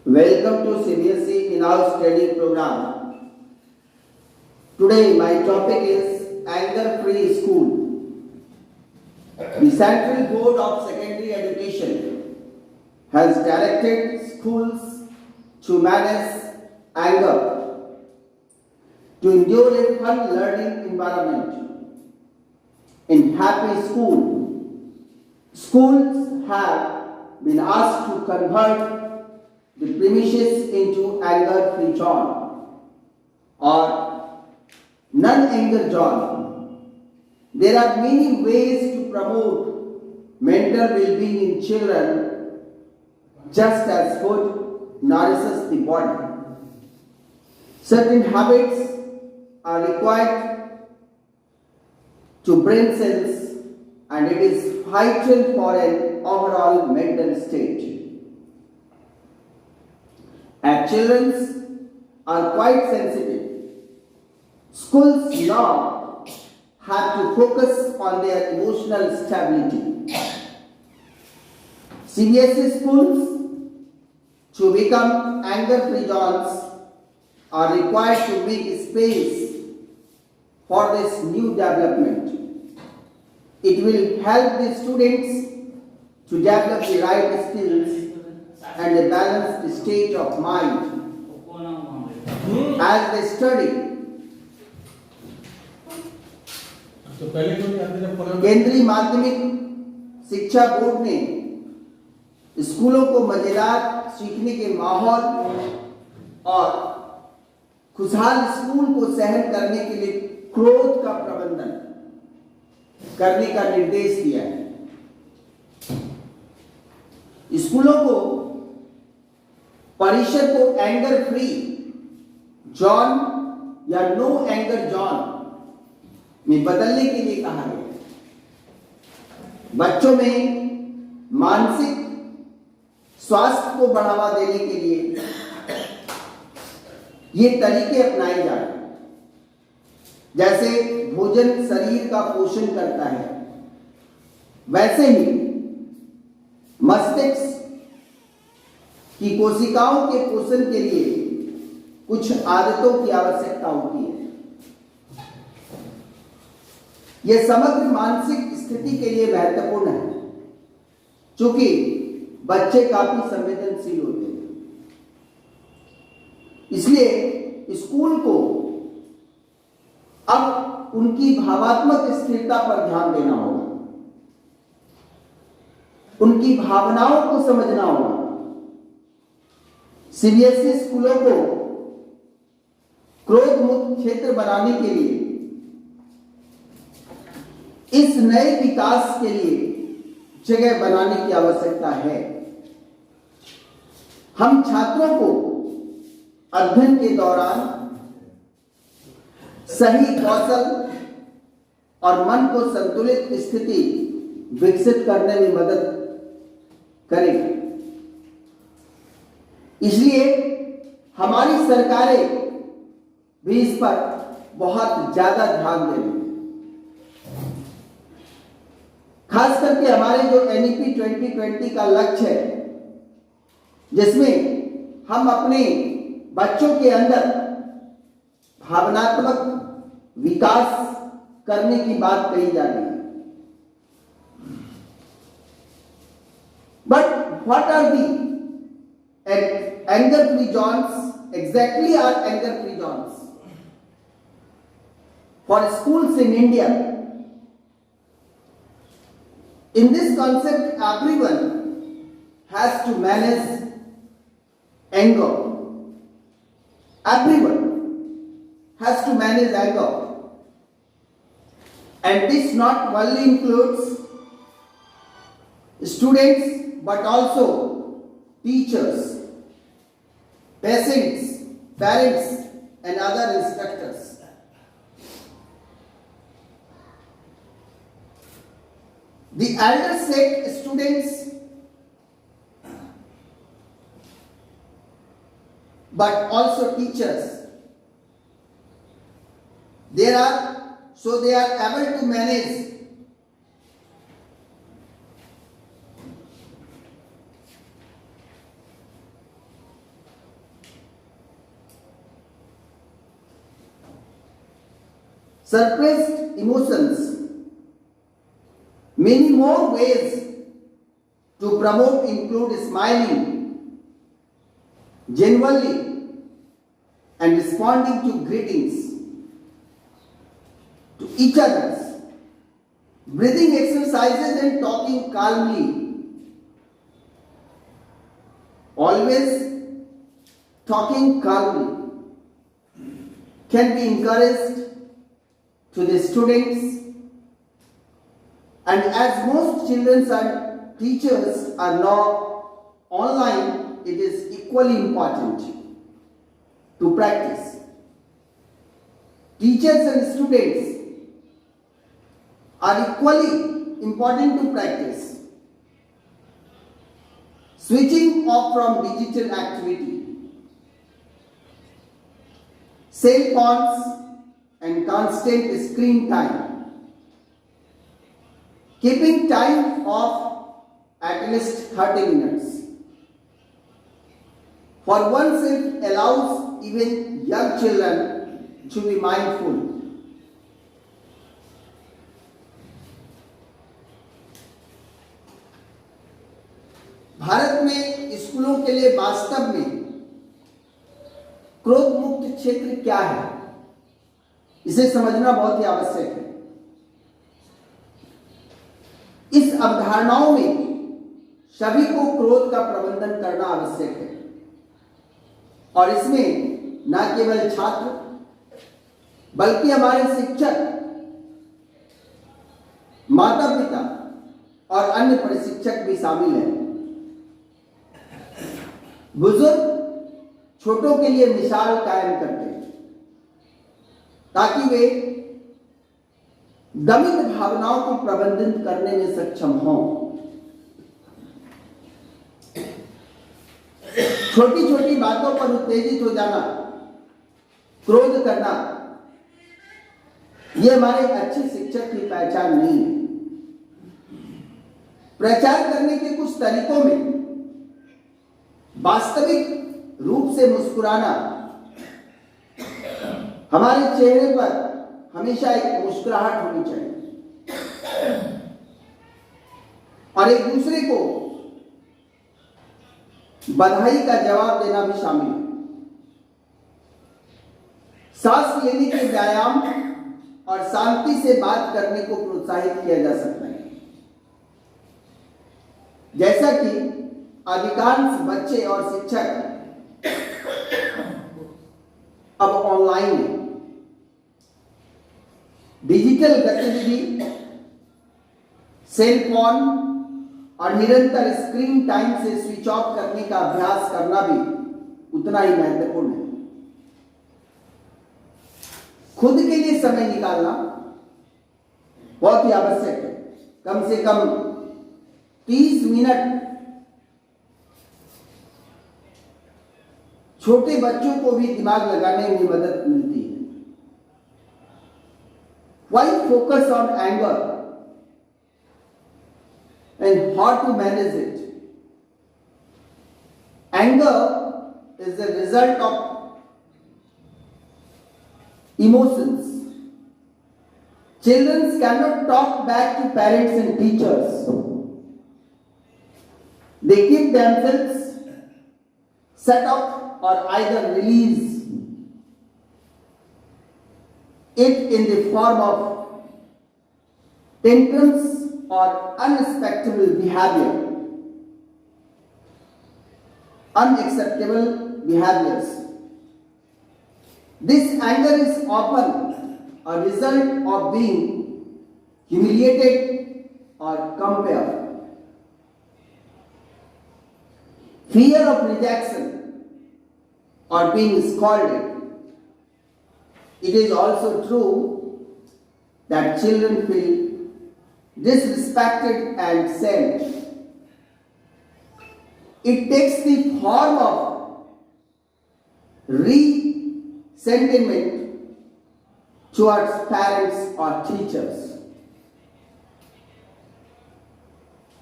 Welcome to CBSE in-house study program. Today my topic is anger-free school. The Central Board of Secondary Education has directed schools to manage anger, to endure a fun learning environment. In happy school, schools have been asked to convert the premises into anger-free zone or non-anger zone. There are many ways to promote mental well-being in children, just as food nourishes the body. Certain habits are required to brain cells, and it is vital for an overall mental state. As children are quite sensitive, schools now have to focus on their emotional stability. CBSE schools, to become anger-free zones, are required to make space for this new development. It will help the students to develop the right skills and a balanced state of mind as they study. केंद्रीय माध्यमिक शिक्षा board ने स्कूलों को मजेदार सीखने के माहौल और खुशहाल स्कूल को सहन करने के लिए क्रोध का प्रबंधन करने का निर्देश दिया है। स्कूलों को परिसर को एंगर फ्री जॉन या नो एंगर जॉन में बदलने के लिए कहा गया। बच्चों में मानसिक स्वास्थ्य को बढ़ावा देने के लिए ये तरीके अपनाए जा रहे हैं। जैसे भोजन शरीर का पोषण करता है, वैसे ही मस्तिष्क की कोशिकाओं के पोषण के लिए कुछ आदतों की आवश्यकता होती है। यह समग्र मानसिक स्थिति के लिए महत्वपूर्ण है, क्योंकि बच्चे काफी संवेदनशील होते हैं। इसलिए स्कूल को अब उनकी भावात्मक स्थिरता पर ध्यान देना होगा, उनकी भावनाओं को समझना होगा। सीबीएसई स्कूलों को क्रोध मुक्त क्षेत्र बनाने के लिए इस नए विकास के लिए जगह बनाने की आवश्यकता है। हम छात्रों को अध्ययन के दौरान सही कौशल और मन को संतुलित स्थिति विकसित करने में मदद करेंगे। इसलिए हमारी सरकारें भी इस पर बहुत ज्यादा ध्यान दे रही हैं। खास करके हमारे जो एनईपी 2020 का लक्ष्य है, जिसमें हम अपने बच्चों के अंदर भावनात्मक विकास करने की बात कही जा रही है। But what are the anger-free zones? Exactly are anger-free zones for schools in India. In this concept, everyone has to manage anger. Everyone has to manage anger, and this not only includes students but also teachers, patients, parents, and other instructors. The elder set students, but also teachers. They are able to manage suppressed emotions, many more ways to promote include smiling genuinely and responding to greetings to each other, breathing exercises and talking calmly. Always talking calmly can be encouraged to the students, and as most children and teachers are now online, it is equally important to practice. Teachers and students are equally important to practice. Switching off from digital activity, cell phones and constant screen time. Keeping time off at least 30 minutes for oneself allows even young children to be mindful. Bharat में स्कूलों के लिए वास्तव में क्रोध मुक्त क्षेत्र क्या है, इसे समझना बहुत ही आवश्यक है। इस अवधारणाओं में सभी को क्रोध का प्रबंधन करना आवश्यक है और इसमें न केवल छात्र बल्कि हमारे शिक्षक, माता पिता और अन्य प्रशिक्षक भी शामिल हैं। बुजुर्ग छोटों के लिए मिसाल कायम करते हैं ताकि वे दमित भावनाओं को प्रबंधित करने में सक्षम हों। छोटी छोटी बातों पर उत्तेजित हो जाना, क्रोध करना, यह हमारे अच्छे शिक्षक की पहचान नहीं है। प्रचार करने के कुछ तरीकों में वास्तविक रूप से मुस्कुराना, हमारे चेहरे पर हमेशा एक मुस्कुराहट होनी चाहिए और एक दूसरे को बधाई का जवाब देना भी शामिल है। सांस लेने के व्यायाम और शांति से बात करने को प्रोत्साहित किया जा सकता है। जैसा कि अधिकांश बच्चे और शिक्षक अब ऑनलाइन है, डिजिटल गतिविधि, सेल फोन और निरंतर स्क्रीन टाइम से स्विच ऑफ करने का अभ्यास करना भी उतना ही महत्वपूर्ण है। खुद के लिए समय निकालना बहुत ही आवश्यक है। कम से कम 30 मिनट छोटे बच्चों को भी दिमाग लगाने में मदद मिलती है। Why focus on anger and how to manage it? Anger is the result of emotions. Children cannot talk back to parents and teachers. They keep themselves set up or either release it in the form of tantrums or unacceptable behaviors. This anger is often a result of being humiliated or compared. Fear of rejection or being scolded. It is also true that children feel disrespected and shamed. It takes the form of resentment towards parents or teachers.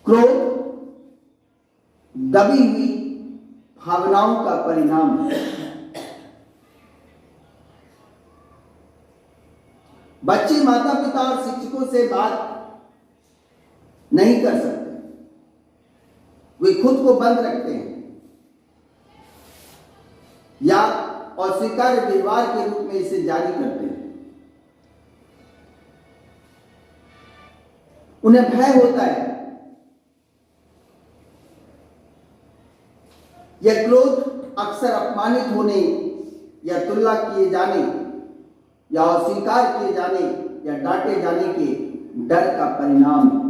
क्रोध दबी हुई भावनाओं का परिणाम है। बच्चे माता पिता और शिक्षकों से बात नहीं कर सकते, वे खुद को बंद रखते हैं या अस्वीकार्य व्यवहार के रूप में इसे जारी करते हैं। उन्हें भय होता है यह क्रोध अक्सर अपमानित होने या तुलना किए जाने या अस्वीकार किए जाने या डांटे जाने के डर का परिणाम है।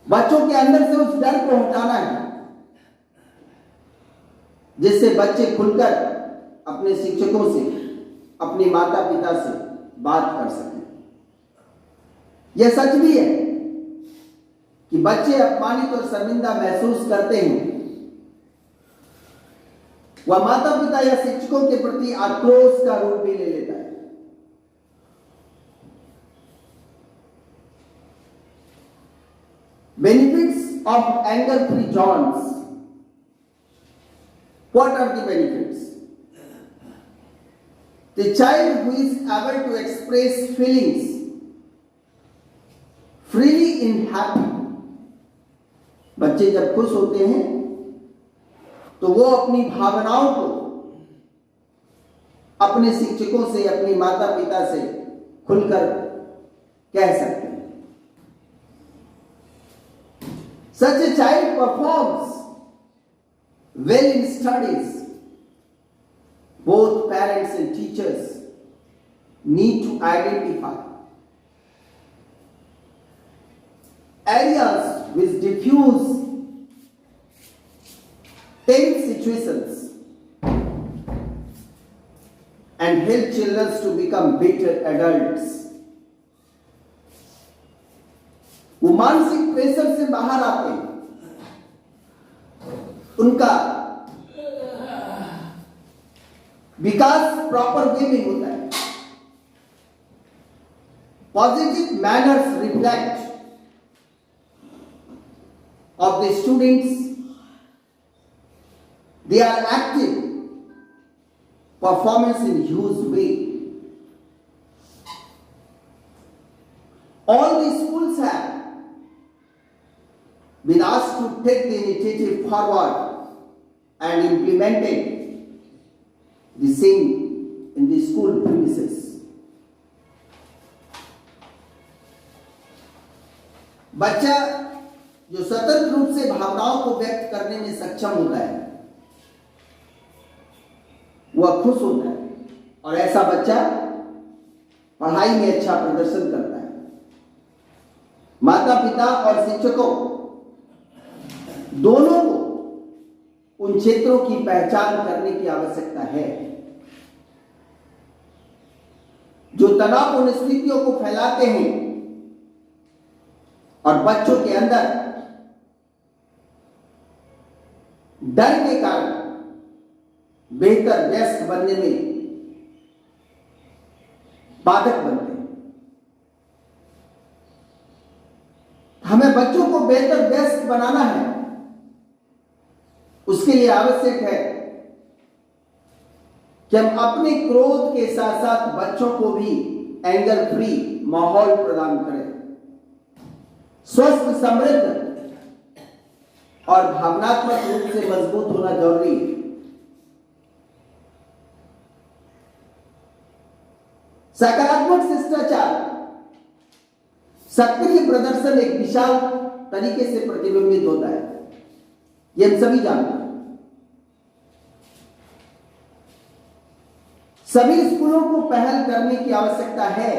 बच्चों के अंदर से उस डर को हटाना है जिससे बच्चे खुलकर अपने शिक्षकों से, अपने माता पिता से बात कर सकें। यह सच भी है कि बच्चे अपमानित और शर्मिंदा महसूस करते हैं, वह माता पिता या शिक्षकों के प्रति आक्रोश का रूप भी ले लेता है। Benefits of anger-free zones. What are the benefits? The child who is able to express feelings freely in happy. बच्चे जब खुश होते हैं तो वो अपनी भावनाओं को अपने शिक्षकों से, अपनी माता पिता से खुलकर कह सकते हैं। Such a child performs well in studies. Both parents and teachers need to identify areas which diffuse tense situations and help children to become better adults. वो मानसिक प्रेशर से बाहर आते हैं, उनका विकास प्रॉपर वे में होता है। Positive manners reflect of the students, they are active performance in huge way. All the schools have been asked to take the initiative forward and implemented the same in the school premises. बच्चा जो स्वतंत्र रूप से भावनाओं को व्यक्त करने में सक्षम होता है, वह खुश होता है और ऐसा बच्चा पढ़ाई में अच्छा प्रदर्शन करता है। माता पिता और शिक्षकों दोनों को उन क्षेत्रों की पहचान करने की आवश्यकता है जो तनावपूर्ण स्थितियों को फैलाते हैं और बच्चों के अंदर डर के कारण बेहतर वयस्क बनने में बाधक बनते हैं। हमें बच्चों को बेहतर वयस्क बनाना है, उसके लिए आवश्यक है कि हम अपने क्रोध के साथ साथ बच्चों को भी एंगर फ्री माहौल प्रदान करें। स्वस्थ, समृद्ध और भावनात्मक रूप से मजबूत होना जरूरी है। सकारात्मक शिष्टाचार, सक्रिय प्रदर्शन एक विशाल तरीके से प्रतिबिंबित होता है, ये हम सभी जानते हैं। सभी स्कूलों को पहल करने की आवश्यकता है,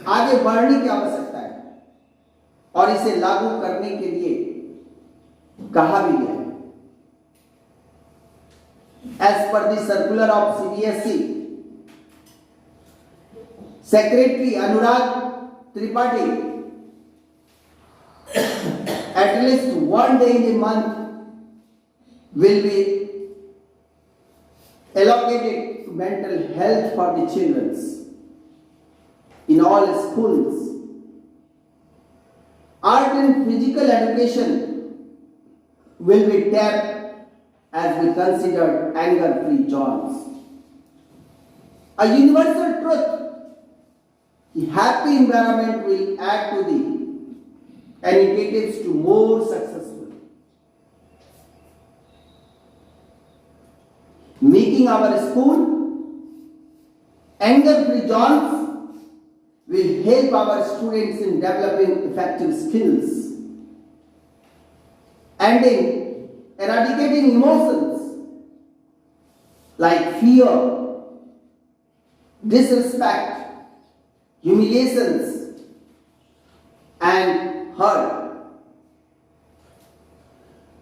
आगे बढ़ने की आवश्यकता है और इसे लागू करने के लिए कहा भी गया है। As per the circular of CBSE, Secretary Anurag Tripathi, at least one day in a month will be allocated to mental health for the children in all schools. Art and physical education will be tapped as we consider anger-free zones. A universal truth The happy environment will add to the initiatives to more successful. Making our school anger-free zones will help our students in developing effective skills and in eradicating emotions like fear, disrespect, humiliations, and hurt,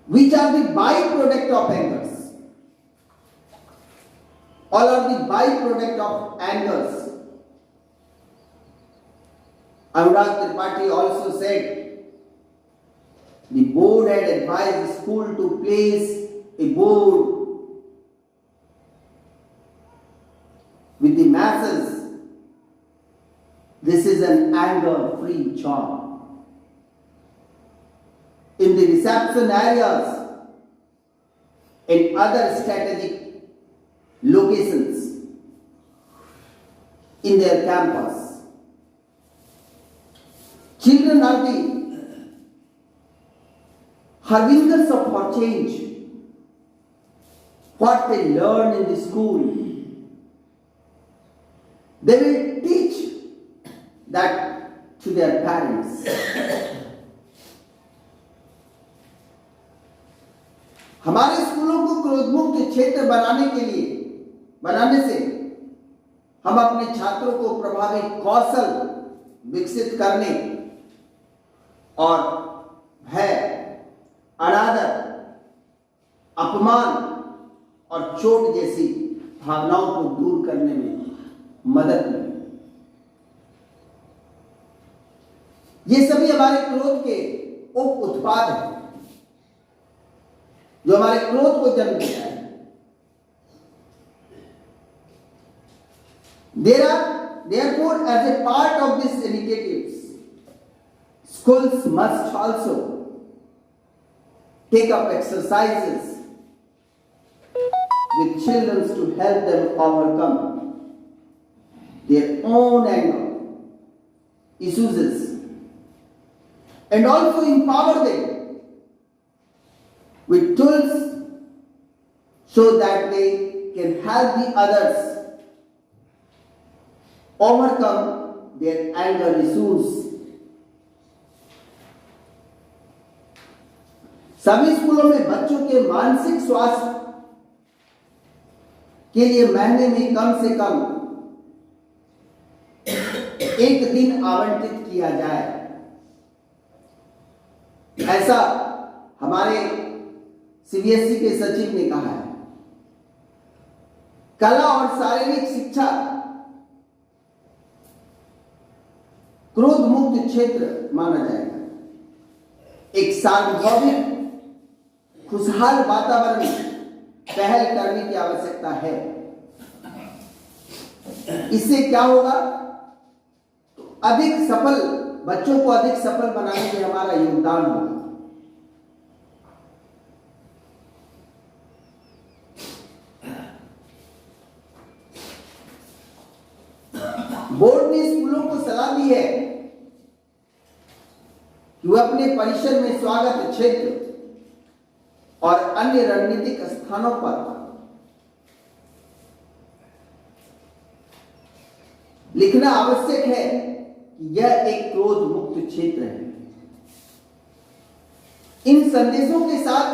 which are the byproduct of angers. All are the byproduct of angers. Anurag Tripathi also said the board had advised the school to place a board with the masses. This is an anger-free zone. In the reception areas and other strategic locations in their campus, children are the harbingers of for change. What they learn in the school, they will teach that to their parents. हमारे स्कूलों को क्रोधमुक्त क्षेत्र बनाने से हम अपने छात्रों को प्रभावी कौशल विकसित करने और भय, अनादर, अपमान और चोट जैसी भावनाओं को दूर करने में मदद मिले। ये सभी हमारे क्रोध के उप उत्पाद हैं जो हमारे क्रोध को जन्म देता है। Therefore, as a part of these initiatives, schools must also take up exercises with children to help them overcome their own anger issues and also empower them with tools so that they can help the others overcome their anger issues. सभी स्कूलों में बच्चों के मानसिक स्वास्थ्य के लिए महीने में कम से कम एक दिन आवंटित किया जाए, ऐसा हमारे सीबीएसई के सचिव ने कहा है। कला और शारीरिक शिक्षा क्रोध मुक्त क्षेत्र माना जाएगा। एक सार्वभौमिक खुशहाल वातावरण पहल करने की आवश्यकता है। इससे क्या होगा? अधिक सफल बच्चों को अधिक सफल बनाने में हमारा योगदान होगा। बोर्ड ने स्कूलों को सलाह दी है कि वह अपने परिसर में स्वागत क्षेत्र और अन्य रणनीतिक स्थानों पर लिखना आवश्यक है कि यह एक क्रोध मुक्त क्षेत्र है। इन संदेशों के साथ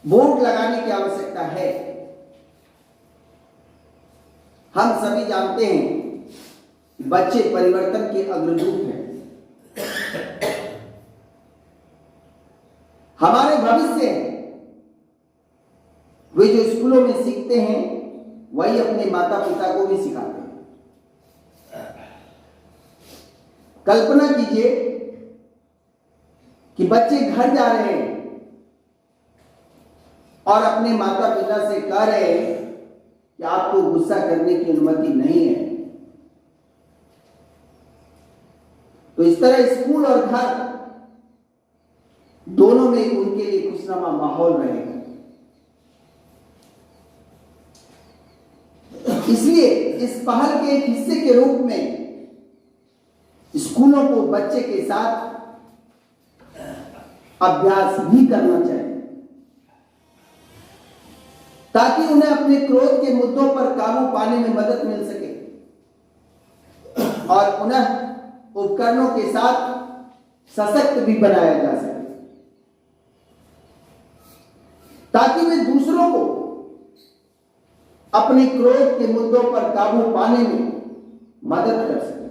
बोर्ड लगाने की आवश्यकता है। हम सभी जानते हैं कि बच्चे परिवर्तन के अग्रदूत हैं। हमारे भविष्य हैं। वे जो स्कूलों में सीखते हैं वही अपने माता पिता को भी सिखाते हैं। कल्पना कीजिए कि बच्चे घर जा रहे हैं और अपने माता पिता से कह रहे हैं कि आपको गुस्सा करने की अनुमति नहीं है। तो इस तरह स्कूल और घर दोनों में उनके लिए खुशनुमा माहौल रहेगा। इसलिए इस पहल के एक हिस्से के रूप में स्कूलों को बच्चे के साथ अभ्यास भी करना चाहिए, ताकि उन्हें अपने क्रोध के मुद्दों पर काबू पाने में मदद मिल सके और उन्हें उपकरणों के साथ सशक्त भी बनाया जा सके, ताकि वे दूसरों को अपने क्रोध के मुद्दों पर काबू पाने में मदद कर सके।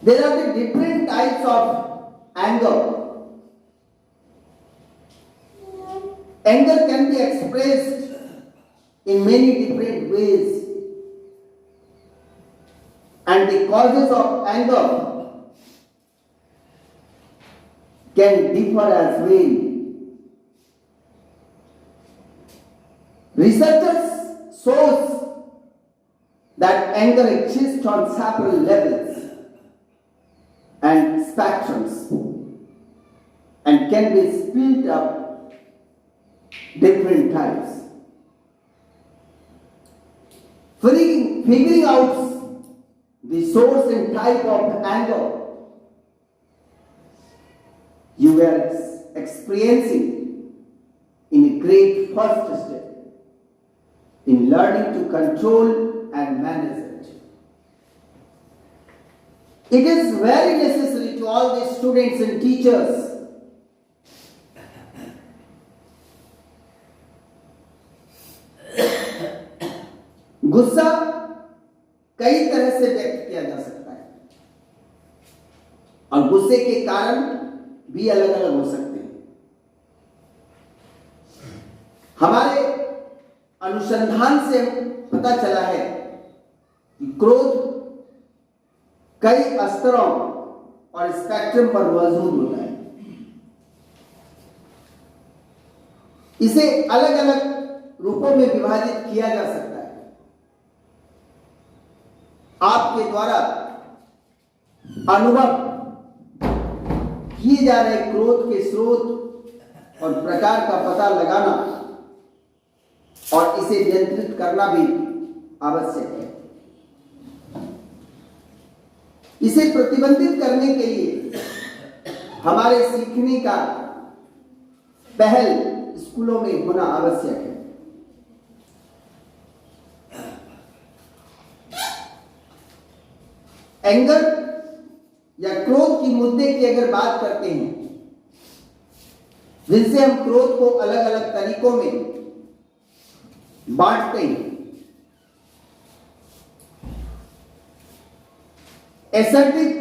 There are the different types of anger. Anger can be expressed in many different ways, and the causes of anger can differ as well. Researchers shows that anger exists on several levels and spectrums and can be split up different types. Figuring out the source and type of anger you were experiencing in a great first step in learning to control and manage it. It is very necessary to all the students and teachers गुस्सा कई तरह से व्यक्त किया जा सकता है और गुस्से के कारण भी अलग अलग हो सकते हैं। हमारे अनुसंधान से पता चला है कि क्रोध कई स्तरों और स्पेक्ट्रम पर मौजूद होता है। इसे अलग अलग रूपों में विभाजित किया जा सकता है। आपके द्वारा अनुभव किए जा रहे क्रोध के स्रोत और प्रकार का पता लगाना और इसे नियंत्रित करना भी आवश्यक है। इसे प्रतिबंधित करने के लिए हमारे सीखने का पहल स्कूलों में होना आवश्यक है। एंगर या क्रोध की मुद्दे की अगर बात करते हैं, जिनसे हम क्रोध को अलग अलग तरीकों में बांटते हैं। Assertive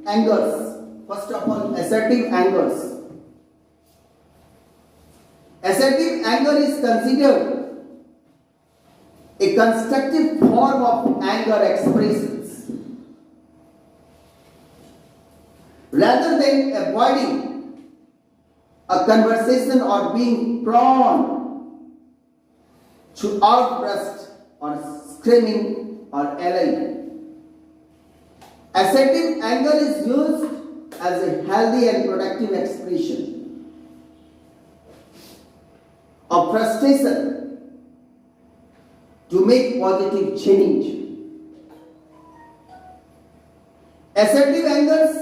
angers. First of all, assertive angers. Assertive anger is considered a constructive form of anger expressions. Rather than avoiding a conversation or being prone to outburst or screaming or yelling, assertive anger is used as a healthy and productive expression of frustration to make positive change. Assertive angers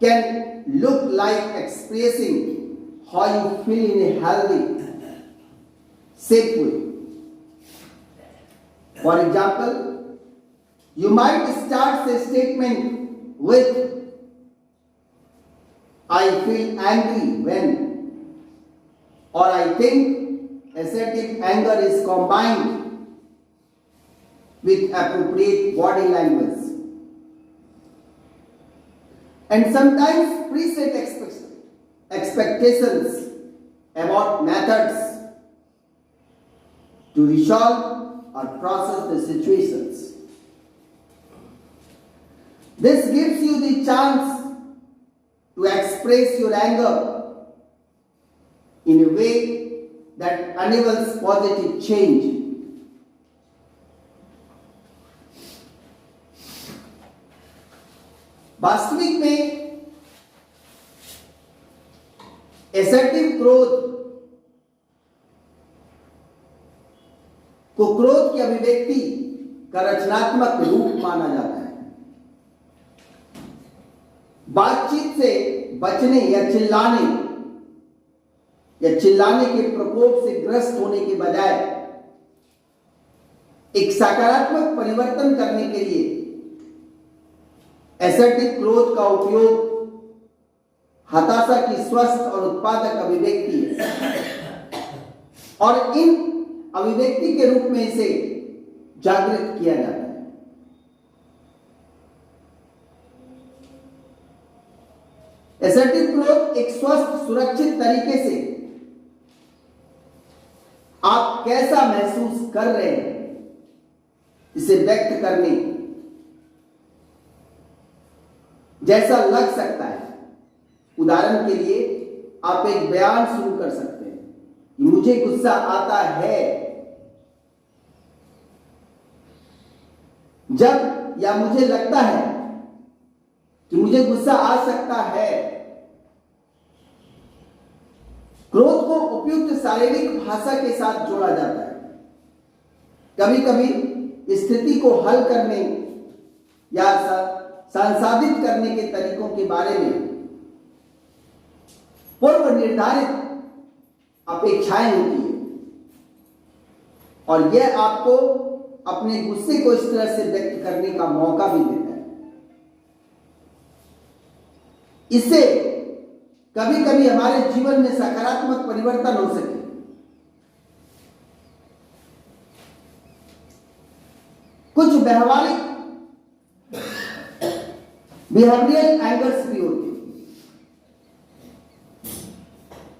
can look like expressing how you feel in a healthy, safe way. For example, you might start a statement with, "I feel angry when," or "I think." Assertive anger is combined with appropriate body language and sometimes preset expectations about methods to resolve or process the situations. This gives you the chance to express your anger in a way that enables positive change. वास्तविक में assertive क्रोध को क्रोध की अभिव्यक्ति का रचनात्मक रूप माना जाता है। बातचीत से बचने या चिल्लाने के प्रकोप से ग्रस्त होने के बजाय एक सकारात्मक परिवर्तन करने के लिए असर्टिव क्रोध का उपयोग हताशा की स्वस्थ और उत्पादक अभिव्यक्ति है और इन अभिव्यक्ति के रूप में इसे जागृत किया जाता है। असर्टिव क्रोध एक स्वस्थ सुरक्षित तरीके से आप कैसा महसूस कर रहे हैं इसे व्यक्त करने जैसा लग सकता है। उदाहरण के लिए आप एक बयान शुरू कर सकते हैं कि मुझे गुस्सा आता है जब, या मुझे लगता है कि मुझे गुस्सा आ सकता है। क्रोध को उपयुक्त शारीरिक भाषा के साथ जोड़ा जाता है। कभी कभी स्थिति को हल करने या संसाधित करने के तरीकों के बारे में पूर्व निर्धारित अपेक्षाएं होती है और यह आपको अपने गुस्से को इस तरह से व्यक्त करने का मौका भी देता है। इससे कभी कभी हमारे जीवन में सकारात्मक परिवर्तन हो सके। कुछ व्यवहारिक बिहेवियरल एंगर्स भी होते हैं।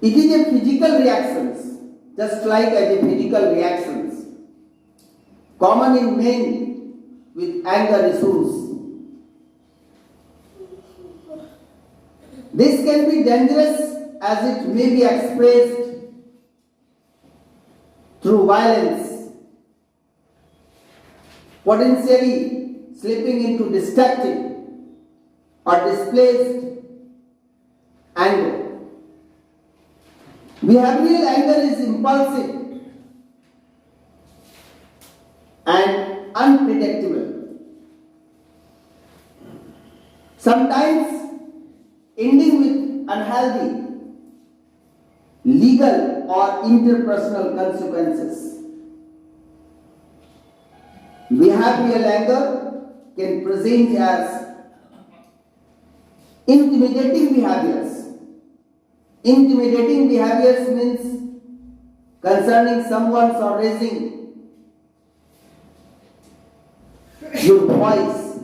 It is a physical reactions, just like as a physical reactions, common in men with anger issues. This can be dangerous as it may be expressed through violence, potentially slipping into destructive or displaced anger. Behavioral anger is impulsive and unpredictable, sometimes ending with unhealthy legal or interpersonal consequences. Behavioral anger can present as intimidating behaviors. Intimidating behaviors means concerning someone or raising your voice.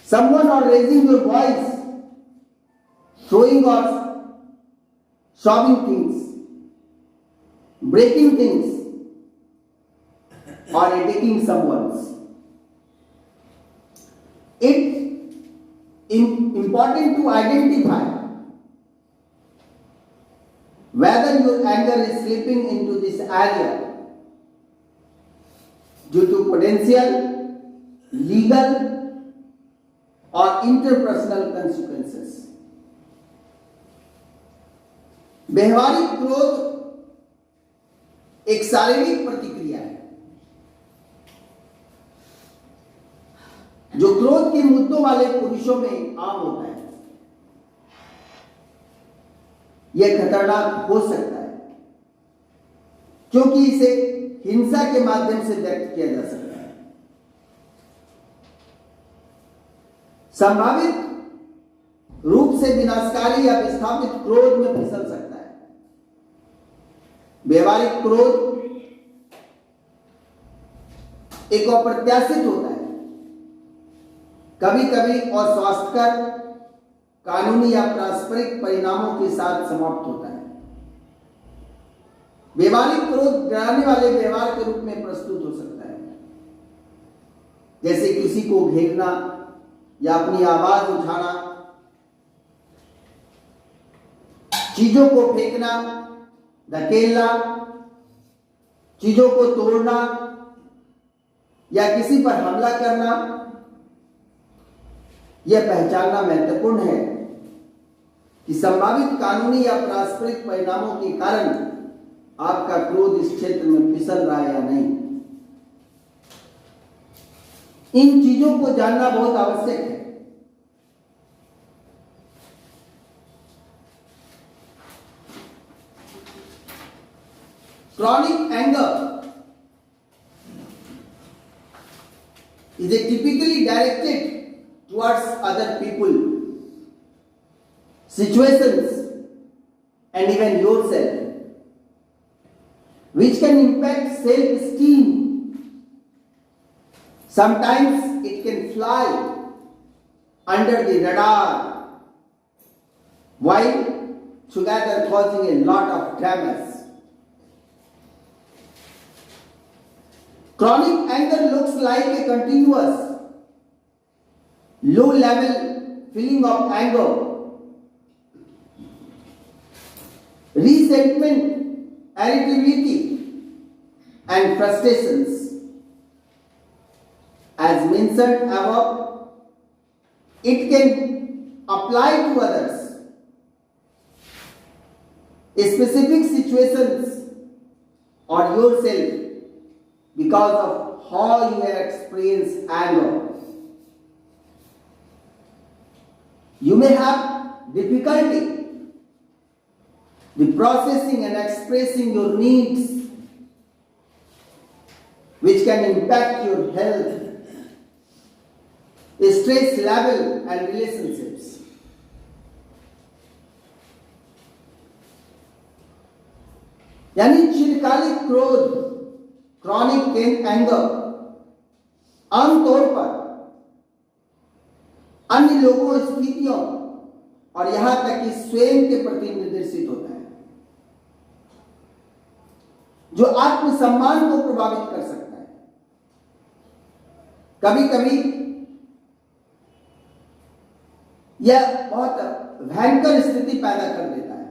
Someone or raising your voice, throwing or shoving things, breaking things, or attacking someone. It's important to identify whether your anger is slipping into this area due to potential, legal or interpersonal consequences. व्यवहारिक क्रोध एक शारीरिक प्रतिक्रिया है जो क्रोध के मुद्दों वाले पुरुषों में आम होता है। यह खतरनाक हो सकता है क्योंकि इसे हिंसा के माध्यम से व्यक्त किया जा सकता है। संभावित रूप से विनाशकारी या विस्थापित क्रोध में फिसल सकता है। व्यवहारिक क्रोध एक अप्रत्याशित होता है, कभी कभी अस्वास्थ्यकर, कानूनी या पारस्परिक परिणामों के साथ समाप्त होता है। व्यवहारिक क्रोध डराने वाले व्यवहार के रूप में प्रस्तुत हो सकता है, जैसे किसी को घेरना या अपनी आवाज उठाना, चीजों को फेंकना, धकेलना, चीजों को तोड़ना या किसी पर हमला करना। यह पहचानना महत्वपूर्ण है कि संभावित कानूनी या पारस्परिक परिणामों के कारण आपका क्रोध इस क्षेत्र में फिसल रहा है या नहीं। इन चीजों को जानना बहुत आवश्यक है। Chronic anger is typically directed towards other people, situations, and even yourself, which can impact self-esteem. Sometimes it can fly under the radar, while together causing a lot of damage. Chronic anger looks like a continuous, low-level feeling of anger, resentment, irritability, and frustrations. As mentioned above, it can apply to others, specific situations, or yourself, because of how you have experienced anger. You may have difficulty in processing and expressing your needs, which can impact your health, stress level, and relationships. यानी चिरकालिक क्रोध, chronic anger, आमतौर पर अन्य लोगों, स्थितियों और यहां तक कि स्वयं के प्रति निर्देशित होता है, जो आत्मसम्मान को प्रभावित कर सकता है। कभी कभी यह बहुत भयंकर स्थिति पैदा कर देता है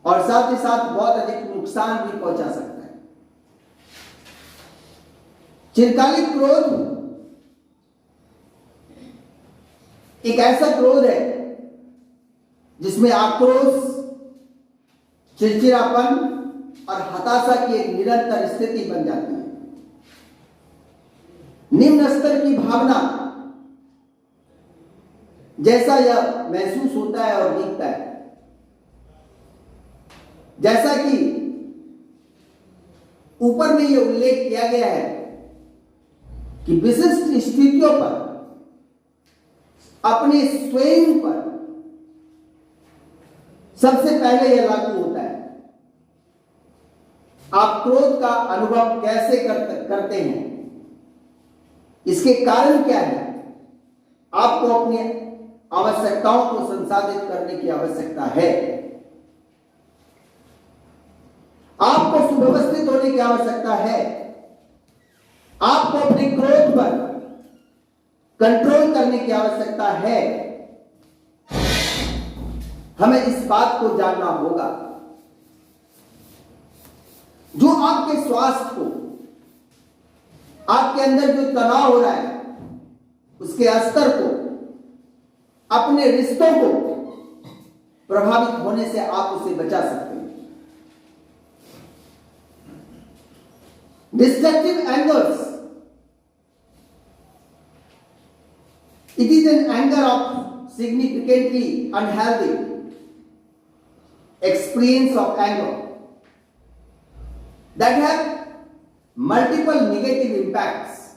और साथ ही साथ बहुत अधिक नुकसान भी पहुंचा सकता है। चिरकालिक क्रोध एक ऐसा क्रोध है जिसमें आक्रोश, चिड़चिड़ापन और हताशा की एक निरंतर स्थिति बन जाती है। निम्न स्तर की भावना जैसा यह महसूस होता है और दिखता है, जैसा कि ऊपर में यह उल्लेख किया गया है कि विशिष्ट स्थितियों पर, अपने स्वयं पर सबसे पहले यह लागू होता है। आप क्रोध का अनुभव कैसे करते हैं, इसके कारण क्या है? आपको अपनी आवश्यकताओं को संसाधित करने की आवश्यकता है। आपको सुव्यवस्थित होने की आवश्यकता है। आपको अपने क्रोध पर कंट्रोल करने की आवश्यकता है। हमें इस बात को जानना होगा। जो आपके स्वास्थ्य को, आपके अंदर जो तनाव हो रहा है, उसके स्तर को, अपने रिश्तों को प्रभावित होने से आप उसे बचा सकते हैं। Destructive angers, it is an anger of significantly unhealthy experience of anger that have multiple negative impacts.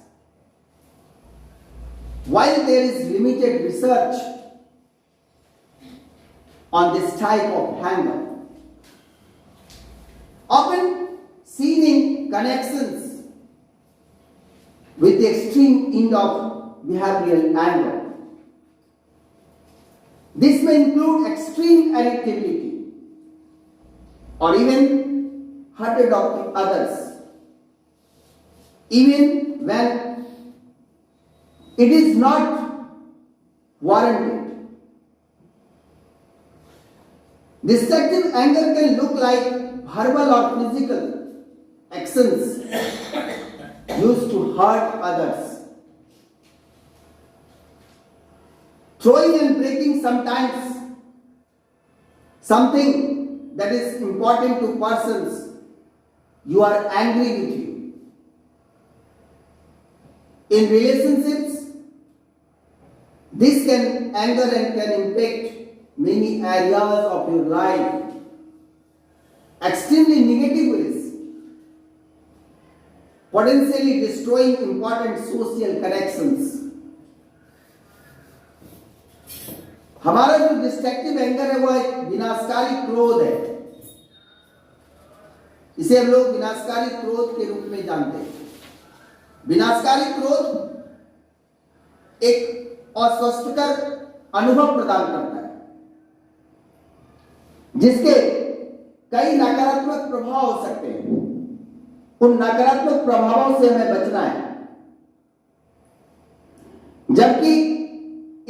While there is limited research on this type of anger, often seen in connections with the extreme end of behavioral anger. This may include extreme irritability or even hatred of others, even when it is not warranted. Destructive anger can look like verbal or physical actions used to hurt others. Throwing and breaking sometimes something that is important to persons you are angry with you. In relationships, this can anger and can impact many areas of your life, extremely negative ways, potentially destroying important social connections. हमारा जो destructive anger है वो एक विनाशकारी क्रोध है. इसे हम लोग विनाशकारी क्रोध के रूप में जानते हैं. विनाशकारी क्रोध एक अस्वस्थकर अनुभव प्रदान करता है, जिसके कई नकारात्मक प्रभाव हो सकते हैं. उन नकारात्मक प्रभावों से हमें बचना है. जबकि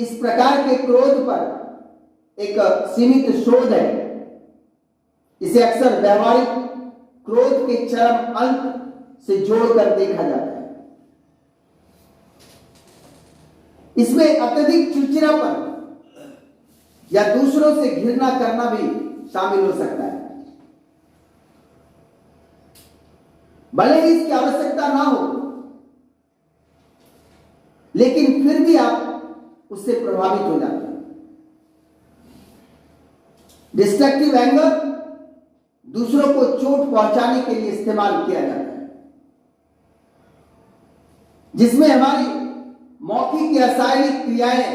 इस प्रकार के क्रोध पर एक सीमित शोध है. इसे अक्सर व्यवहारिक क्रोध के चरम अंत से जोड़कर देखा जाता है. इसमें अत्यधिक चिड़चिड़ापन या दूसरों से घृणा करना भी शामिल हो सकता है. भले ही इसकी आवश्यकता ना हो, लेकिन फिर भी आप उससे प्रभावित हो जाते हैं. डिस्ट्रक्टिव एंगर दूसरों को चोट पहुंचाने के लिए इस्तेमाल किया जाता है, जिसमें हमारी मौखिक या शारीरिक क्रियाएं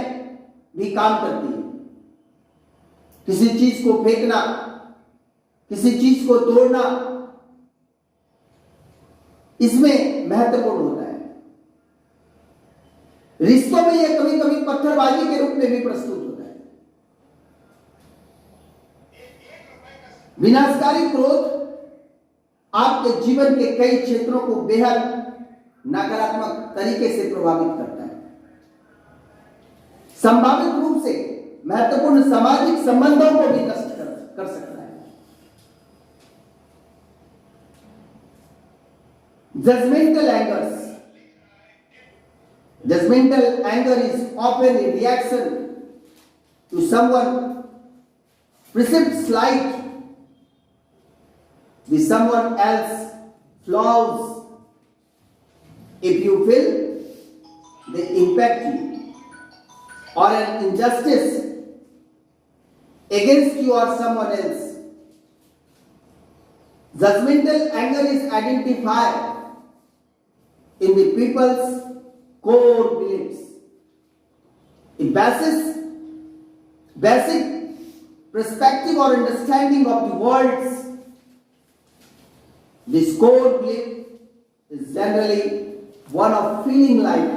भी काम करती हैं. किसी चीज को फेंकना, किसी चीज को तोड़ना, इसमें महत्वपूर्ण होता है. रिश्तों में यह कभी कभी पत्थरबाजी के रूप में भी प्रस्तुत होता है. विनाशकारी क्रोध आपके जीवन के कई क्षेत्रों को बेहद नकारात्मक तरीके से प्रभावित करता है. संभावित रूप से महत्वपूर्ण सामाजिक संबंधों को भी नष्ट कर सकता है. Judgmental angers. Judgmental anger is often a reaction to someone perceived slight with someone else's flaws. If you feel they impact you or an injustice against you or someone else, judgmental anger is identified in the people's core beliefs. A basic perspective or understanding of the world. This core belief is generally one of feeling like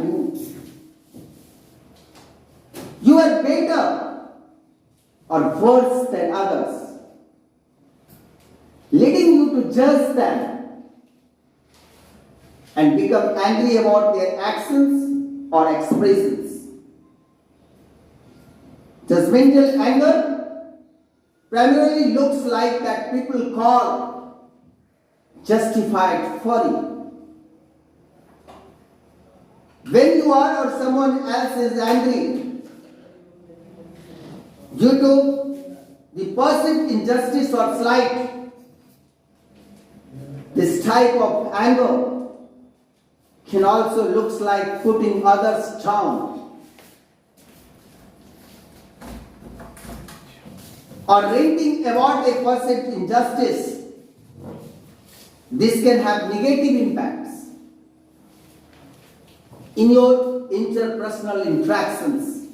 you are better or worse than others, leading you to judge them and become angry about their actions or expressions. Judgmental anger primarily looks like that people call justified folly. When you are or someone else is angry due to the perceived injustice or slight, this type of anger can also look like putting others down or ranting about a perceived injustice. This can have negative impacts in your interpersonal interactions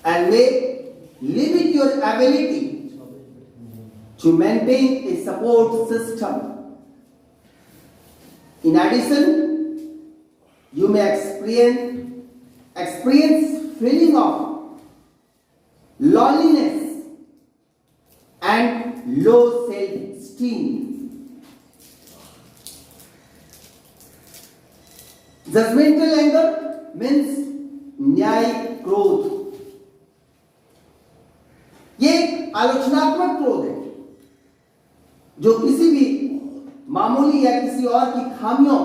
and may limit your ability to maintain a support system. In addition, you may experience feeling of loneliness and low self-esteem. Judgmental anger means न्यायिक क्रोध. ये एक आलोचनात्मक क्रोध है जो किसी भी मामूली या किसी और की खामियों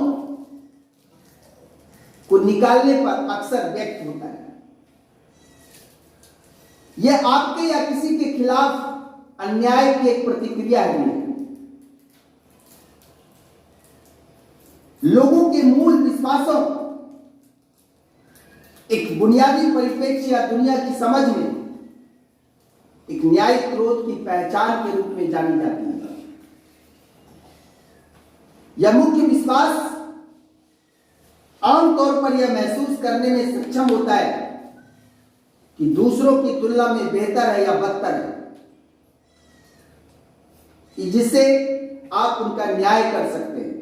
को निकालने पर अक्सर व्यक्त होता है. यह आपके या किसी के खिलाफ अन्याय की एक प्रतिक्रिया है. लोगों के मूल विश्वासों, एक बुनियादी परिप्रेक्ष्य या दुनिया की समझ में एक न्यायिक क्रोध की पहचान के रूप में जानी जाती है। यह मुख्य विश्वास आमतौर पर यह महसूस करने में सक्षम होता है कि दूसरों की तुलना में बेहतर है या बदतर है, जिससे आप उनका न्याय कर सकते हैं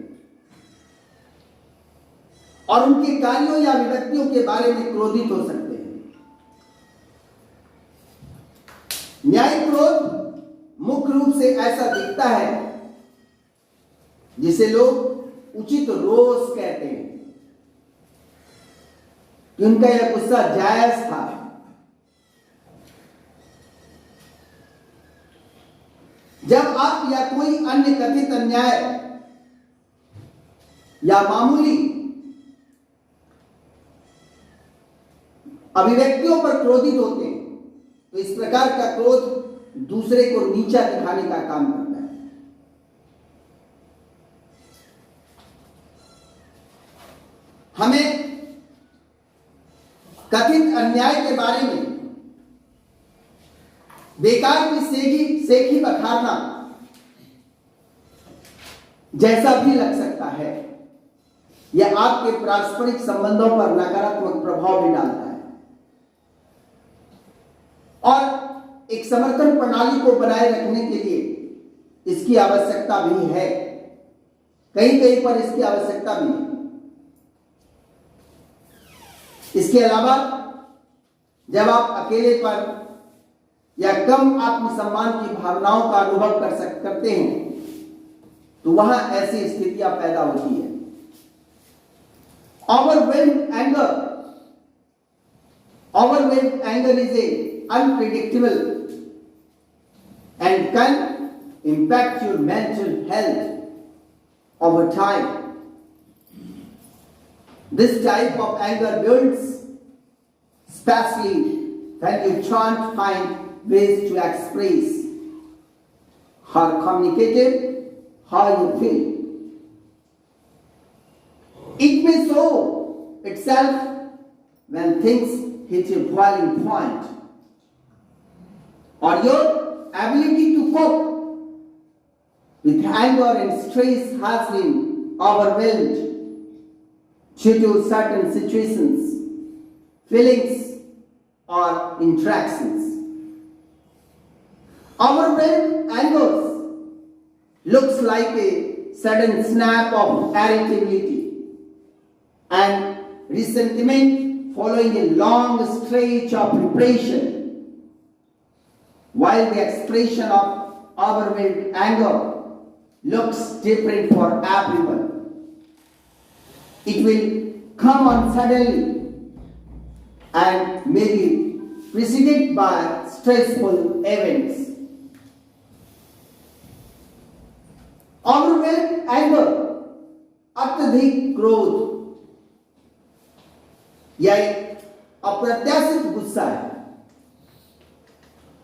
और उनके कार्यों या अभिव्यक्तियों के बारे में क्रोधित हो सकते हैं। न्यायिक क्रोध मुख्य रूप से ऐसा दिखता है जिसे लोग उचित रोष कहते हैं कि उनका यह गुस्सा जायज था। जब आप या कोई अन्य कथित अन्याय या मामूली अभिव्यक्तियों पर क्रोधित होते हैं तो इस प्रकार का क्रोध दूसरे को नीचा दिखाने का काम करता है। हमें कथित अन्याय के बारे में बेकार की सेखी बखारना जैसा भी लग सकता है, यह आपके पारस्परिक संबंधों पर नकारात्मक प्रभाव भी डालता है और एक समर्थन प्रणाली को बनाए रखने के लिए इसकी आवश्यकता भी है। कहीं कहीं पर इसकी आवश्यकता भी है। इसके अलावा जब आप अकेलेपन या कम आत्मसम्मान की भावनाओं का अनुभव करते हैं तो वहां ऐसी स्थितियां पैदा होती है। Overwhelmed anger is unpredictable and can impact your mental health over time. This type of anger builds, especially when you can't find ways to express or communicate how you feel. It may show itself when things hit a boiling point, or your ability to cope with anger and stress has been overwhelmed due to certain situations, feelings, or interactions. Overwhelmed anger looks like a sudden snap of irritability and resentment following a long stretch of repression, while the expression of overwhelmed anger looks different for everyone. It will come on suddenly and may be preceded by stressful events. Overwhelmed anger, अत्यधिक क्रोध, यह एक अप्रत्याशित गुस्सा है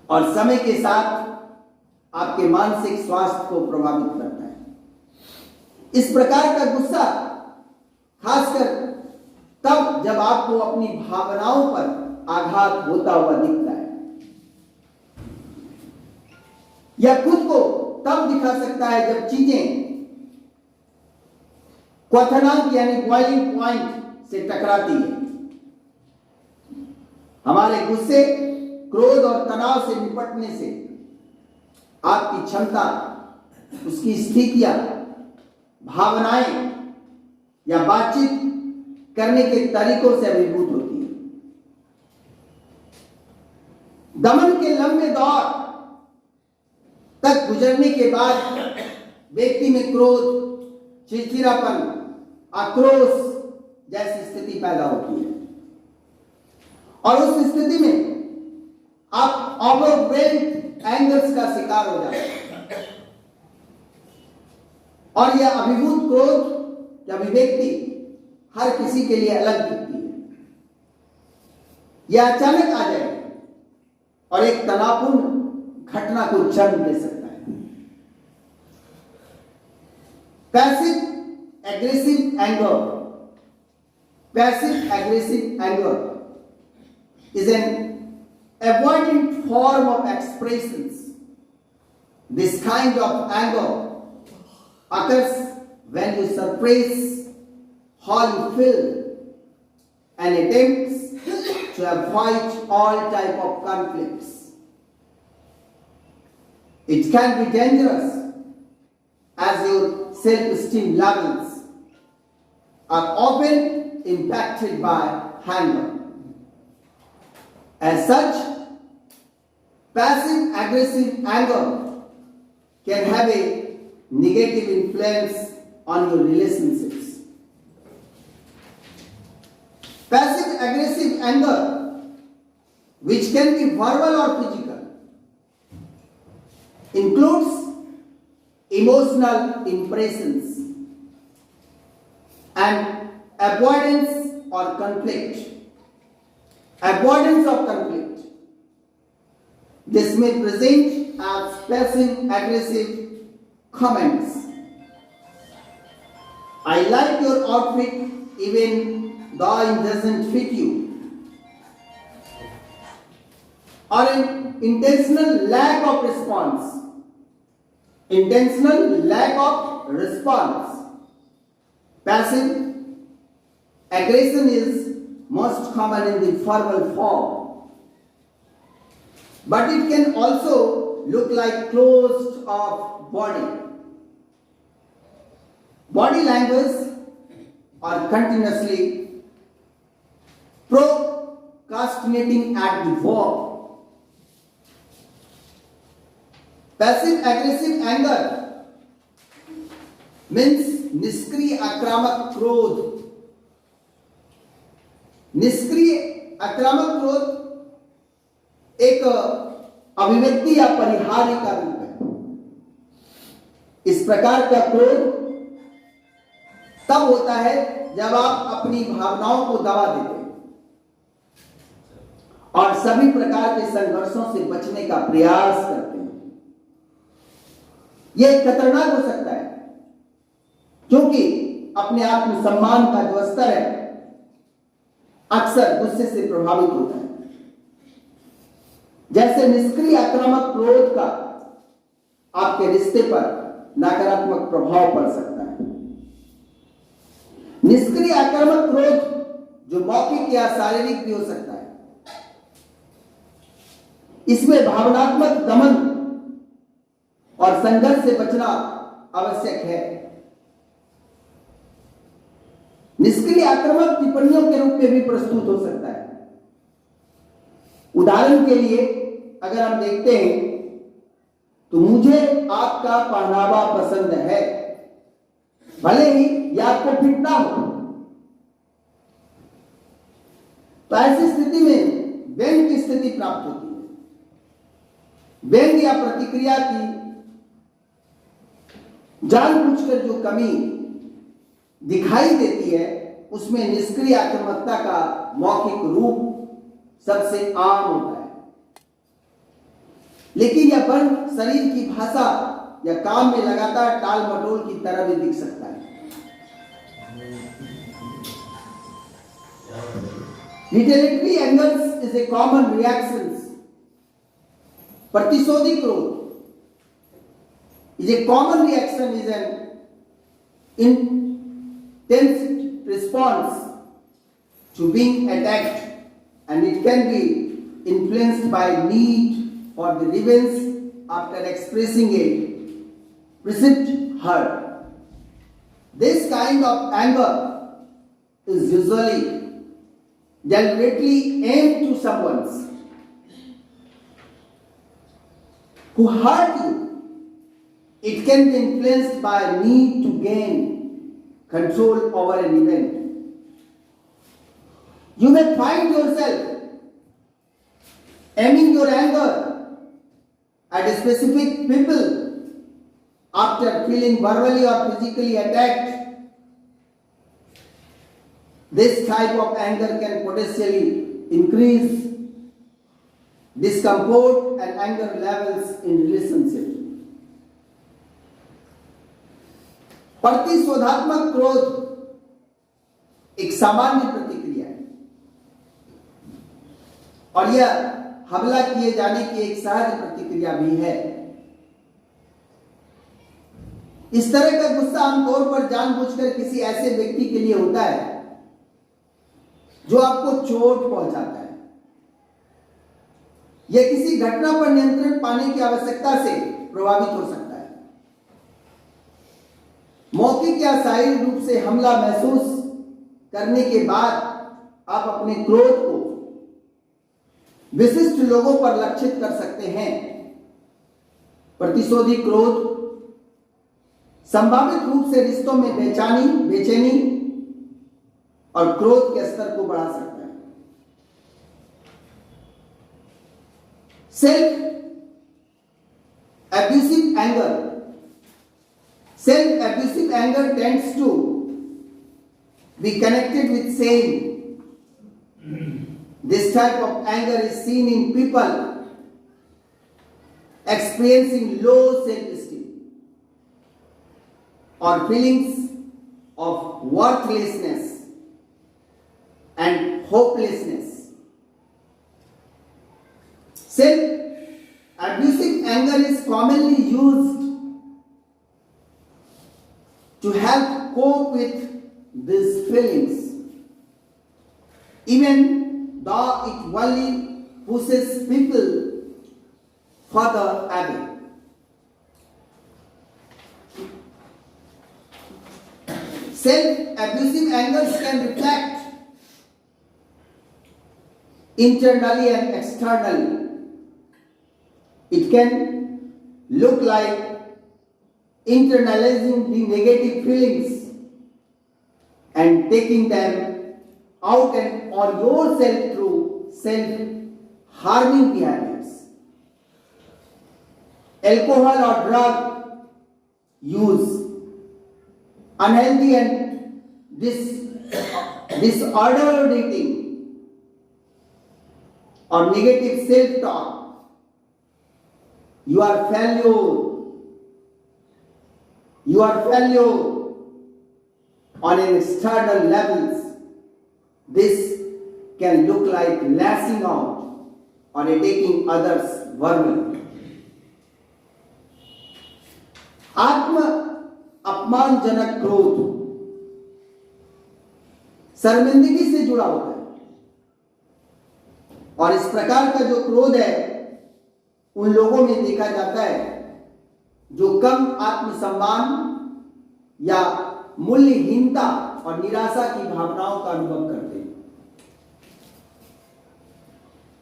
और समय के साथ आपके मानसिक स्वास्थ्य को प्रभावित करता है। इस प्रकार का गुस्सा खासकर तब जब आपको अपनी भावनाओं पर आघात होता हुआ दिखता है। यह खुद को तब दिखा सकता है जब चीजें क्वथनांक यानी बॉइलिंग पॉइंट से टकराती है। हमारे गुस्से, क्रोध और तनाव से निपटने से आपकी क्षमता, उसकी स्थितियां, भावनाएं या बातचीत करने के तरीकों से अभिभूत होती है। दमन के लंबे दौर तक गुजरने के बाद व्यक्ति में क्रोध, चिड़चिड़ापन, आक्रोश जैसी स्थिति पैदा होती है और उस स्थिति में आप ओवरवेल्ड एंगर्स का शिकार हो जाते हैं और यह अभिभूत क्रोध की अभिव्यक्ति हर किसी के लिए अलग दिखती है। यह अचानक आ जाए और एक तनावपूर्ण घटना को जन्म दे सकता है। Passive aggressive anger. Passive aggressive anger is an avoidant form of expressions. This kind of anger occurs when you suppress how you feel and attempts to avoid all type of conflicts. It can be dangerous as your self-esteem levels are often impacted by anger. As such, passive aggressive anger can have a negative influence on your relationships. Passive aggressive anger, which can be verbal or physical, includes emotional impressions and avoidance or conflict. Avoidance of conflict. This may present as passive aggressive comments. I like your outfit even though it doesn't fit you. Or an intentional lack of response. Intentional lack of response. Passive aggression is most common in the verbal form, but it can also look like closed off body. Body language or continuously procrastinating at the work. Passive aggressive anger means निष्क्रिय आक्रामक क्रोध. निष्क्रिय आक्रामक क्रोध एक अभिव्यक्ति या परिहार्य का रूप है. इस प्रकार का क्रोध तब होता है जब आप अपनी भावनाओं को दबा देते हैं और सभी प्रकार के संघर्षों से बचने का प्रयास करते हैं. यह खतरनाक हो सकता है क्योंकि अपने आत्मसम्मान का जो स्तर है अक्सर गुस्से से प्रभावित होता है. जैसे निष्क्रिय आक्रामक क्रोध का आपके रिश्ते पर नकारात्मक प्रभाव पड़ सकता है. निष्क्रिय आक्रामक क्रोध जो मौखिक या शारीरिक भी हो सकता है. इसमें भावनात्मक दमन और संघर्ष से बचना आवश्यक है. निष्क्रिय आक्रामक टिप्पणियों के रूप में भी प्रस्तुत हो सकता है. उदाहरण के लिए अगर हम देखते हैं तो मुझे आपका पहनावा पसंद है भले ही यह आपको फिट ना हो. तो ऐसी स्थिति में व्यंग की स्थिति प्राप्त होती है. व्यंग या प्रतिक्रिया की जानबूझकर जो कमी दिखाई देती है उसमें निष्क्रिय आक्रामकता का मौखिक रूप सबसे आम होता है. लेकिन यह वर्ण शरीर की भाषा या काम में लगातार टाल मटोल की तरह भी दिख सकता है. Retaliatory anger is a common reaction. प्रतिशोधी क्रोध is a common reaction, is an intense response to being attacked, and it can be influenced by need for the revenge after expressing a perceived hurt. This kind of anger is usually deliberately aimed to someone who hurt you. It can be influenced by a need to gain control over an event. You may find yourself aiming your anger at specific people after feeling verbally or physically attacked. This type of anger can potentially increase discomfort and anger levels in relationship. प्रतिशोधात्मक क्रोध एक सामान्य प्रतिक्रिया है और यह हमला किए जाने की एक सहज प्रतिक्रिया भी है। इस तरह का गुस्सा आमतौर पर जानबूझकर किसी ऐसे व्यक्ति के लिए होता है जो आपको चोट पहुंचाता है। यह किसी घटना पर नियंत्रण पाने की आवश्यकता से प्रभावित हो सकता है। मौखिक या शारीरिक रूप से हमला महसूस करने के बाद आप अपने क्रोध को विशिष्ट लोगों पर लक्षित कर सकते हैं। प्रतिशोधी क्रोध संभावित रूप से रिश्तों में बेचैनी और क्रोध के स्तर को बढ़ा सकता है। Self abusive anger tends to be connected with saying. This type of anger is seen in people experiencing low self-esteem or feelings of worthlessness and hopelessness. Self-abusive anger is commonly used to help cope with these feelings, even though it only pushes people further away. Self-abusive angers can reflect internally and externally. It can look like internalizing the negative feelings and taking them out and on yourself through self-harming behaviors. Alcohol or drug use, unhealthy and disordered eating, or negative self-talk. You are failure on an external levels. This can look like lashing out or attacking others verbally. आत्म अपमानजनक क्रोध शर्मिंदगी से जुड़ा होता है और इस प्रकार का जो क्रोध है उन लोगों में देखा जाता है जो कम आत्मसम्मान या मूल्यहीनता और निराशा की भावनाओं का अनुभव करते हैं।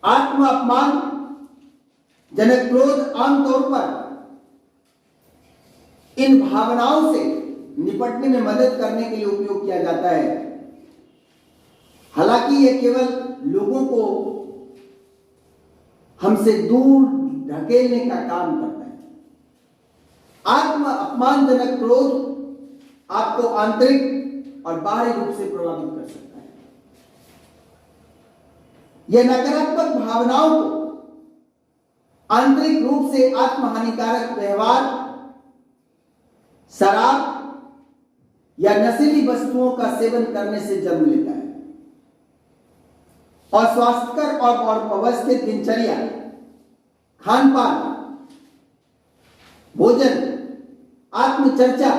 आत्म अपमान जनक क्रोध आमतौर पर इन भावनाओं से निपटने में मदद करने के लिए उपयोग किया जाता है। हालांकि यह केवल लोगों को हमसे दूर ढकेलने का काम करता है। आत्म अपमानजनक क्रोध आपको आंतरिक और बाहरी रूप से प्रभावित कर सकता है। यह नकारात्मक भावनाओं को आंतरिक रूप से आत्महानिकारक व्यवहार, शराब या नशीली वस्तुओं का सेवन करने से जन्म लेता है। अस्वास्थ्यकर और अव्यवस्थित दिनचर्या, खान पान, भोजन, आत्मचर्चा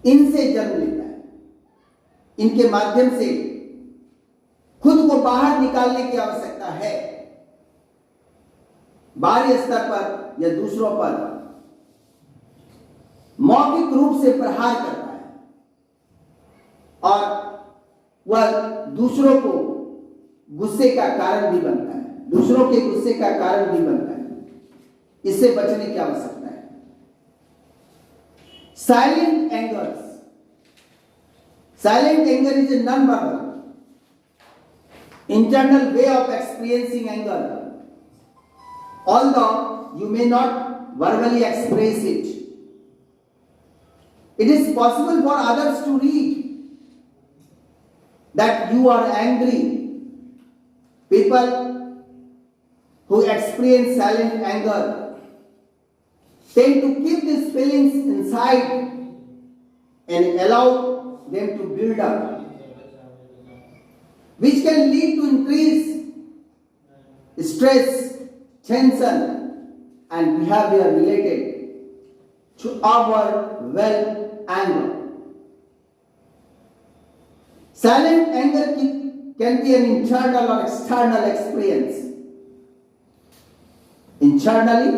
इनसे जन्म लेता है। इनके माध्यम से खुद को बाहर निकालने की आवश्यकता है। बाहरी स्तर पर या दूसरों पर मौखिक रूप से प्रहार करता है और वह दूसरों को गुस्से का कारण भी बनता है, दूसरों के गुस्से का कारण भी बनता है। इससे बचने की आवश्यकता है। Silent anger is a non verbal internal way of experiencing anger, although you may not verbally express it. It is possible for others to read that you are angry. People who experience silent anger tend to keep these feelings inside and allow them to build up, which can lead to increased stress, tension, and behavior related to overwhelmed anger. Silent anger can be an internal or external experience. Internally,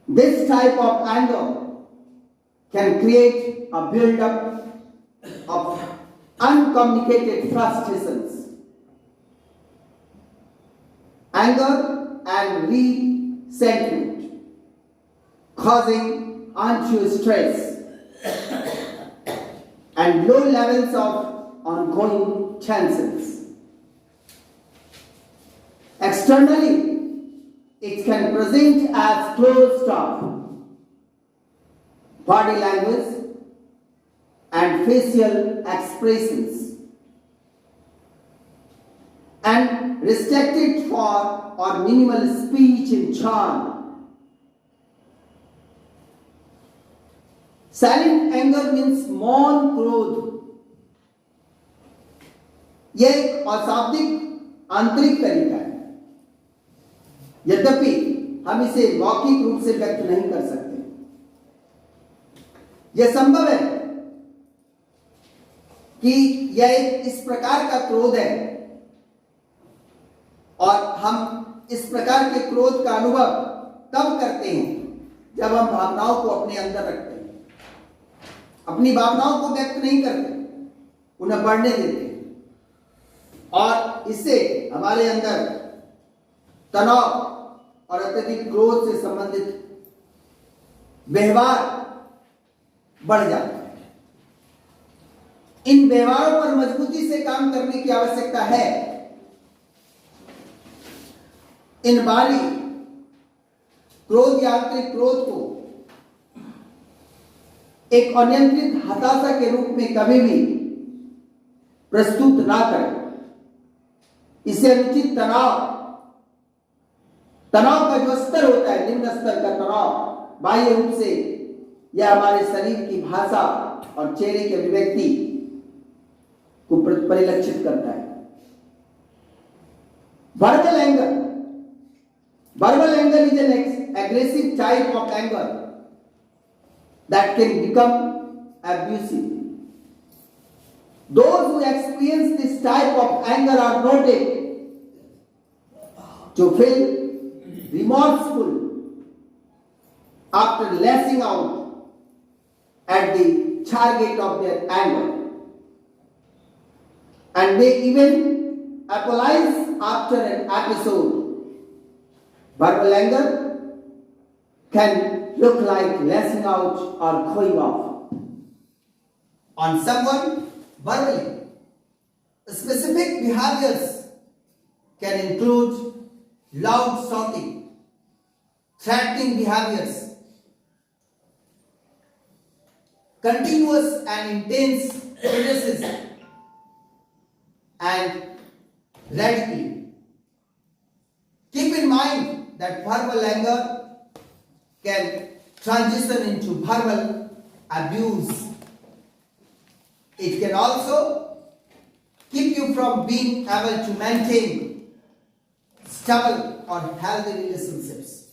this type of anger can create a build-up of uncommunicated frustrations, anger and resentment, causing undue stress and low levels of ongoing tensions. Externally, it can present as closed off body language and facial expressions, and restricted for or minimal speech and charm. Silent anger means मौन क्रोध. यह एक अशाब्दिक आंतरिक तरीका है, यद्यपि हम इसे मौखिक रूप से व्यक्त नहीं कर सकते. यह संभव है कि यह एक इस प्रकार का क्रोध है और हम इस प्रकार के क्रोध का अनुभव तब करते हैं जब हम भावनाओं को अपने अंदर रखते हैं, अपनी भावनाओं को व्यक्त नहीं करते, उन्हें बढ़ने देते हैं, और इससे हमारे अंदर तनाव और अत्यधिक क्रोध से संबंधित व्यवहार बढ़ जाता है. इन व्यवहारों पर मजबूती से काम करने की आवश्यकता है. इन बाहरी क्रोध या आंतरिक क्रोध को एक अनियंत्रित हताशा के रूप में कभी भी प्रस्तुत ना करें. इससे अनुचित तनाव का जो स्तर होता है, निम्न स्तर का तनाव, बाह्य रूप से यह हमारे शरीर की भाषा और चेहरे की अभिव्यक्ति को परिलक्षित करता है. Verbal anger is an aggressive type of anger that can become abusive. Those who experience this type of anger are noted to feel remorseful after lashing out at the target of their anger, and may even apologize after an episode. Verbal anger can look like lashing out or going off on someone verbally. Specific behaviors can include loud shouting, threatening behaviors, continuous and intense criticism, and ridiculing. Keep in mind that verbal anger can transition into verbal abuse. It can also keep you from being able to maintain stable or healthy relationships.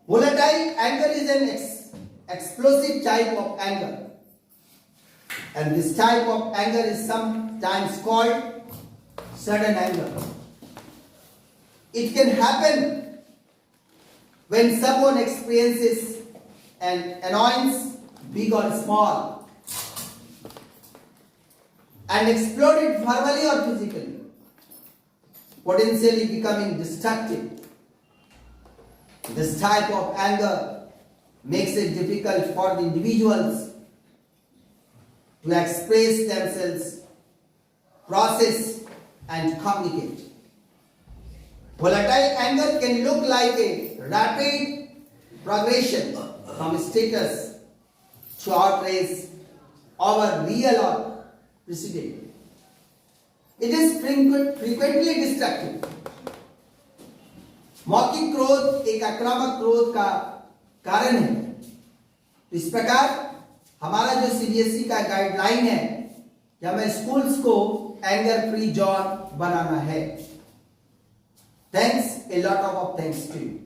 Volatile anger is an explosive type of anger, and this type of anger is sometimes called sudden anger. It can happen when someone experiences an annoyance, big or small, and exploded verbally or physically, potentially becoming destructive. This type of anger makes it difficult for the individuals to express themselves, process, and communicate. Volatile anger can look like a rapid progression from status to outrage over real or precedent. It is frequently destructive. मौखिक क्रोध एक आक्रामक क्रोध का कारण है। इस प्रकार हमारा जो सीबीएसई का गाइडलाइन है कि हमें स्कूल्स को एंगर फ्री जोन बनाना है। Thanks, a lot of thanks to you.